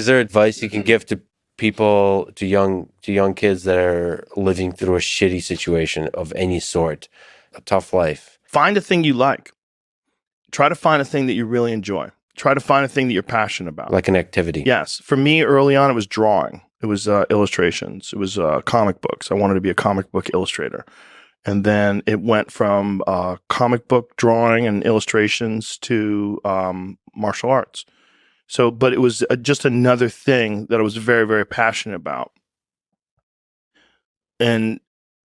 Is there advice you can give to people, to young kids that are living through a shitty situation of any sort, a tough life? Find a thing you like. Try to find a thing that you really enjoy. Try to find a thing that you're passionate about. Like an activity. Yes. For me, early on, it was drawing. It was illustrations. It was comic books. I wanted to be a comic book illustrator. And then it went from comic book drawing and illustrations to martial arts. So, but it was just another thing that I was very, very passionate about. And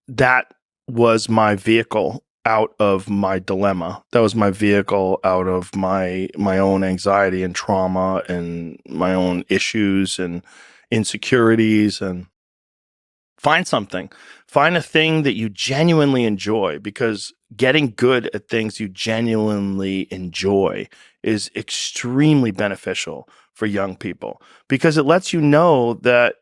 that was my vehicle out of my dilemma. That was my vehicle out of my own anxiety and trauma and my own issues and insecurities. And find something. Find a thing that you genuinely enjoy, because getting good at things you genuinely enjoy is extremely beneficial for young people, because it lets you know that,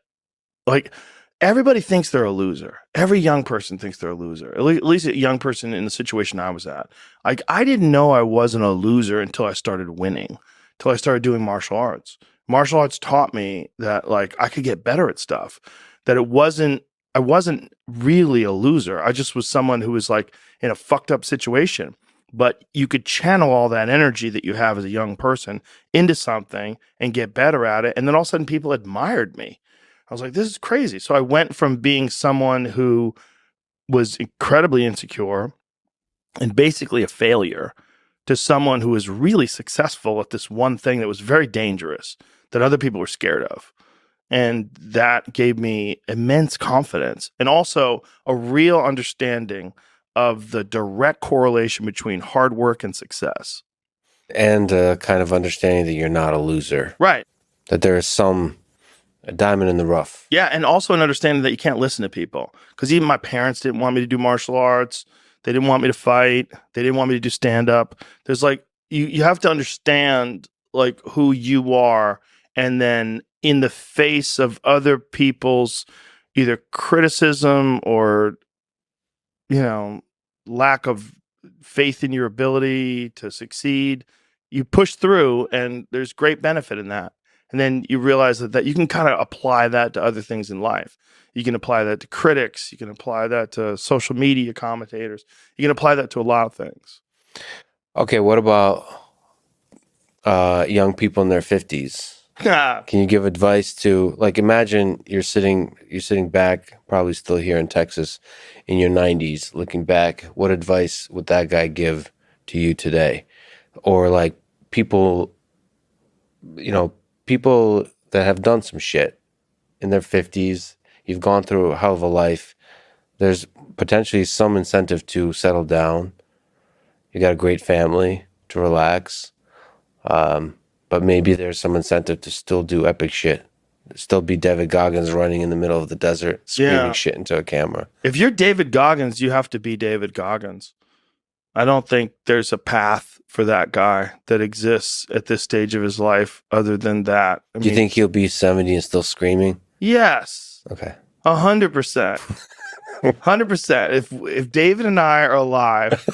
like, everybody thinks they're a loser. Every young person thinks they're a loser. At least a young person in the situation I was at. Like, I didn't know I wasn't a loser until I started winning, until I started doing martial arts. Martial arts taught me that, like, I could get better at stuff, that I wasn't really a loser. I just was someone who was, like, in a fucked up situation. But you could channel all that energy that you have as a young person into something and get better at it. And then all of a sudden people admired me. I was like, this is crazy. So I went from being someone who was incredibly insecure and basically a failure to someone who was really successful at this one thing that was very dangerous, that other people were scared of. And that gave me immense confidence and also a real understanding of the direct correlation between hard work and success. And a kind of understanding that you're not a loser. Right. That there is a diamond in the rough. Yeah, and also an understanding that you can't listen to people. Because even my parents didn't want me to do martial arts. They didn't want me to fight. They didn't want me to do stand-up. There's, like, you have to understand, like, who you are, and then in the face of other people's either criticism or, you know, lack of faith in your ability to succeed, you push through, and there's great benefit in that. And then you realize that you can kind of apply that to other things in life. You can apply that to critics. You can apply that to social media commentators. You can apply that to a lot of things. Okay, what about young people in their 50s? Can you give advice to, like, imagine you're sitting back, probably still here in Texas, in your 90s, looking back. What advice would that guy give to you today? Or, like, people that have done some shit in their 50s, you've gone through a hell of a life. There's potentially some incentive to settle down. You got a great family to relax. But maybe there's some incentive to still do epic shit. Still be David Goggins running in the middle of the desert, screaming shit into a camera. If you're David Goggins, you have to be David Goggins. I don't think there's a path for that guy that exists at this stage of his life other than that. Do you think he'll be 70 and still screaming? Yes. Okay. 100%. 100%. If David and I are alive,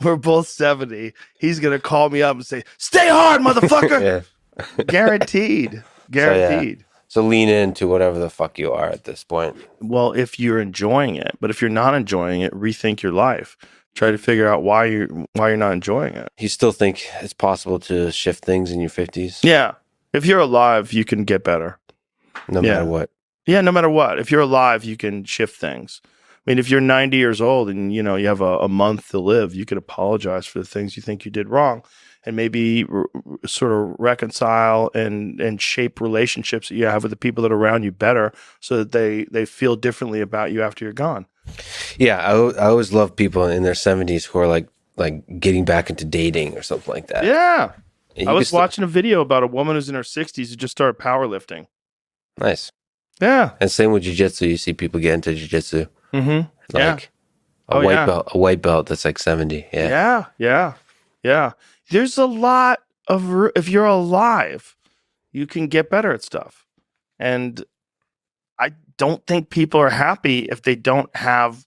we're both 70. He's gonna call me up and say, "Stay hard, motherfucker." Yeah. Guaranteed. So lean into whatever the fuck you are at this point. Well, if you're enjoying it, but if you're not enjoying it, rethink your life. Try to figure out why you're not enjoying it. You still think it's possible to shift things in your 50s? Yeah. If you're alive, you can get better. No matter what. Yeah, no matter what. If you're alive, you can shift things. I mean, if you're 90 years old and, you know, you have a month to live, you could apologize for the things you think you did wrong and maybe sort of reconcile and shape relationships that you have with the people that are around you better so that they feel differently about you after you're gone. Yeah, I always love people in their 70s who are like getting back into dating or something like that. Yeah. I was watching a video about a woman who's in her 60s who just started powerlifting. Nice. Yeah. And same with jiu-jitsu. You see people get into jiu-jitsu. Mm-hmm. Like a white belt that's like 70. Yeah. There's a lot of, if you're alive, you can get better at stuff. And I don't think people are happy if they don't have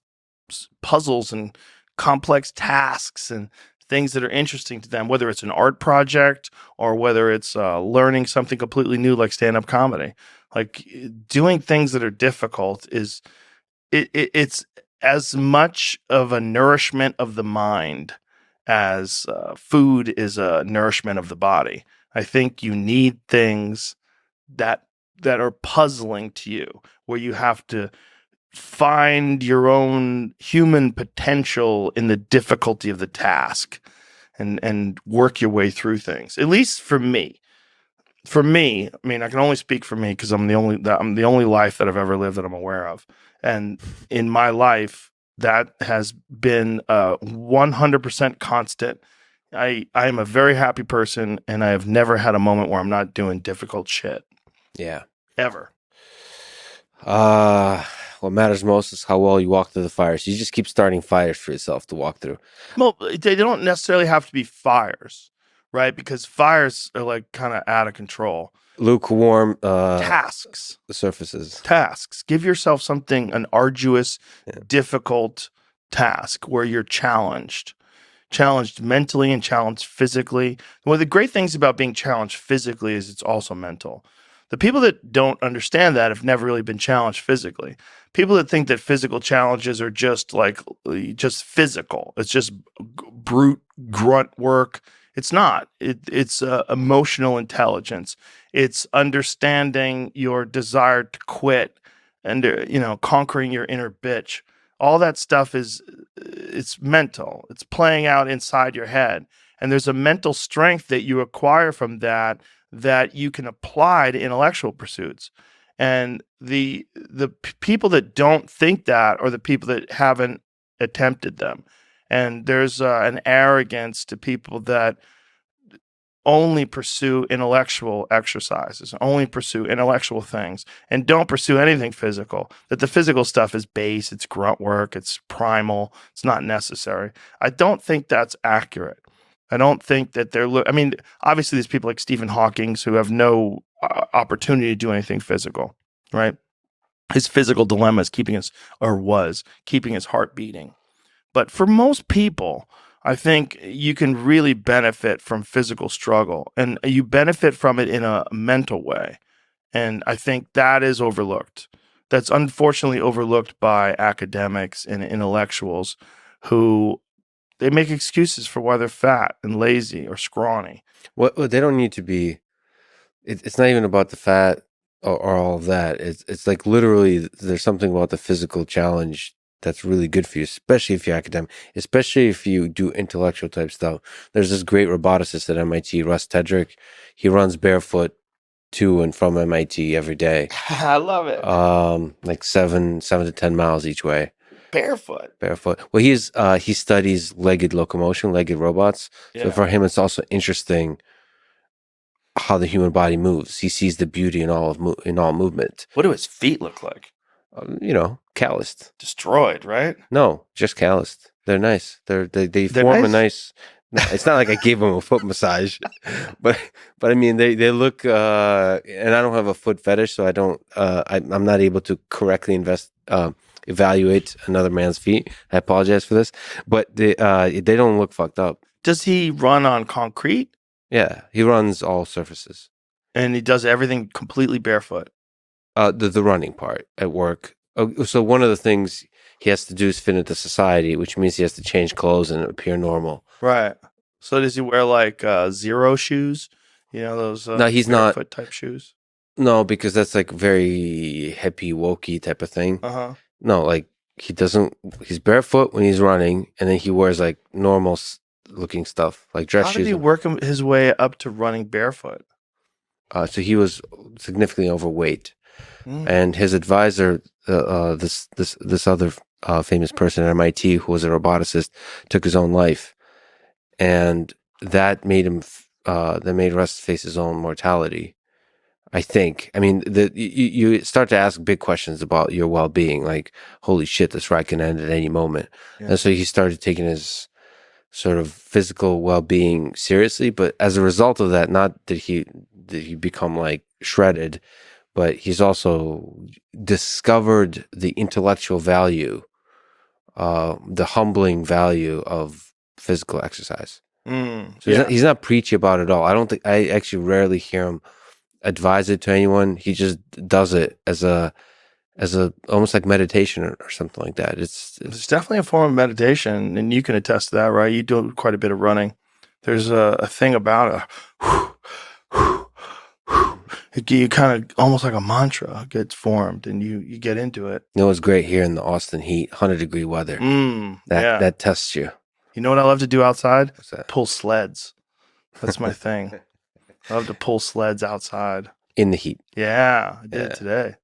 puzzles and complex tasks and things that are interesting to them, whether it's an art project or whether it's learning something completely new like stand-up comedy. Like doing things that are difficult it's as much of a nourishment of the mind as food is a nourishment of the body. I think you need things that are puzzling to you, where you have to find your own human potential in the difficulty of the task and work your way through things. At least for me. For me, I mean, I can only speak for me because I'm the only life that I've ever lived that I'm aware of. And in my life, that has been 100% constant. I am a very happy person, and I have never had a moment where I'm not doing difficult shit. Yeah. Ever. What matters most is how well you walk through the fires. You just keep starting fires for yourself to walk through. Well, they don't necessarily have to be fires, right? Because fires are like kind of out of control. Lukewarm tasks. The surfaces. Tasks. Give yourself something, an arduous, difficult task where you're challenged mentally and challenged physically. One of the great things about being challenged physically is it's also mental. The people that don't understand that have never really been challenged physically. People that think that physical challenges are just physical. It's just brute grunt work. It's not. It's emotional intelligence. It's understanding your desire to quit and conquering your inner bitch. All that stuff it's mental. It's playing out inside your head. And there's a mental strength that you acquire from that you can apply to intellectual pursuits. And the people that don't think that are the people that haven't attempted them. And there's an arrogance to people that only pursue intellectual exercises, only pursue intellectual things, and don't pursue anything physical. That the physical stuff is base, it's grunt work, it's primal, it's not necessary. I don't think that's accurate. I don't think that obviously there's people like Stephen Hawking who have no opportunity to do anything physical, right? His physical dilemma is keeping his heart beating. But for most people, I think you can really benefit from physical struggle, and you benefit from it in a mental way. And I think that is overlooked. That's unfortunately overlooked by academics and intellectuals who they make excuses for why they're fat and lazy or scrawny. Well, they don't need to be. It's not even about the fat or all of that. It's like literally there's something about the physical challenge that's really good for you, especially if you're academic, especially if you do intellectual type stuff. There's this great roboticist at MIT, Russ Tedrick. He runs barefoot to and from MIT every day. I love it. Like 7 to 10 miles each way. Barefoot. Well, he studies legged locomotion, legged robots. Yeah. So for him, it's also interesting how the human body moves. He sees the beauty in all movement. What do his feet look like? Calloused, destroyed, right? No, just calloused. They're nice. They form nice? A nice. No, it's not like I gave him a foot massage, but I mean they look. And I don't have a foot fetish, so I don't. I'm not able to correctly evaluate another man's feet. I apologize for this, but they don't look fucked up. Does he run on concrete? Yeah, he runs all surfaces, and he does everything completely barefoot. The running part at work. So one of the things he has to do is fit into society, which means he has to change clothes and appear normal. Right. So does he wear like zero shoes? Those no, he's not barefoot type shoes. No, because that's like very hippie, wokey type of thing. Uh-huh. No, like he doesn't. He's barefoot when he's running, and then he wears like normal looking stuff, like dress shoes. How did he work his way up to running barefoot? So he was significantly overweight. And his advisor, this other famous person at MIT who was a roboticist, took his own life, and that made him Russ face his own mortality. I think. I mean, you start to ask big questions about your well-being, like, holy shit, this ride can end at any moment. Yeah. And so he started taking his sort of physical well-being seriously. But as a result of that, not did he become like shredded, but he's also discovered the intellectual value, the humbling value of physical exercise. So he's not preachy about it at all. I actually rarely hear him advise it to anyone. He just does it as a almost like meditation or something like that. It's definitely a form of meditation, and you can attest to that, right? You do quite a bit of running. There's a thing about it. You kind of almost like a mantra gets formed, and you get into it. You know, it's great here in the Austin heat, 100-degree weather. That tests you. You know what I love to do outside? What's that? Pull sleds. That's my thing. I love to pull sleds outside in the heat. Yeah, I did it today.